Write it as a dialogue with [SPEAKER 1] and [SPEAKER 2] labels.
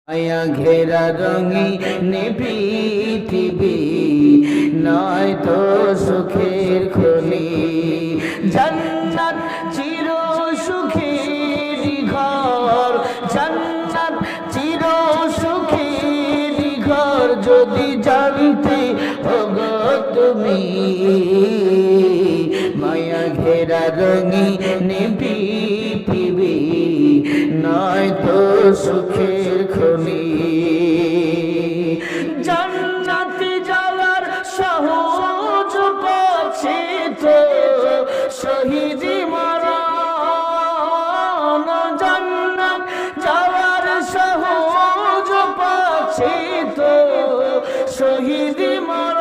[SPEAKER 1] মায়া ঘেরা রঙিন পৃথিবী নয় তো সুখের খনি। জান্নাত চির সুখের ঘর, জান্নাত চির সুখের ঘর যদি জানতে ওগো তুমি। মায়া ঘেরা রঙিন পৃথিবী নয় তো সুখের খনি। জান্নাতে যাওয়ার সহজ পথে তো শহীদ মরণ, জান্নাত যাওয়ার সহজ পথে তো শহীদ মরণ।